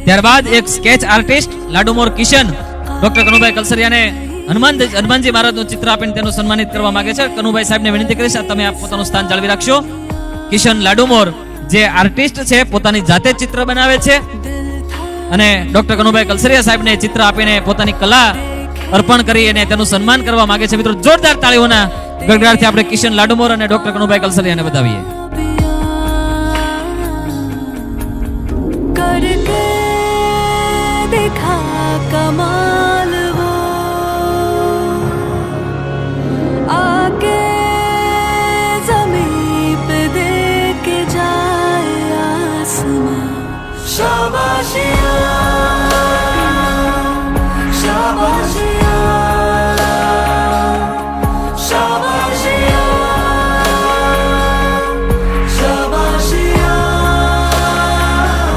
ત્યારબાદ એક sketch artist Ladumor Kishan doctor Kanubhai કલસરિયાને હનુમાનજી મહારાજનું ચિત્ર આપીને તેનું સન્માનિત કરવા માંગે છે. કનુભાઈ સાહેબને વિનંતી કરીશ તમે આપ પોતાનું સ્થાન જાળવી રાખશો. કિશન લાડુમોર જે આર્ટિસ્ટ છે પોતાની જાતે જ ચિત્ર બનાવે છે અને ડોક્ટર કનુભાઈ કલસરિયા સાહેબને ચિત્ર આપીને પોતાની કલા અર્પણ કરી અને તેનું સન્માન કરવા માંગે છે. મિત્રો જોરદાર તાળીઓના ગડગડાટથી આપણે કિશન લાડુમોર અને ડોક્ટર કનુભાઈ કલસરિયાને વધાવીએ. करके देखा कमाल वो आके ज़मीं पे दे के जाए आसमां शाबाशियाँ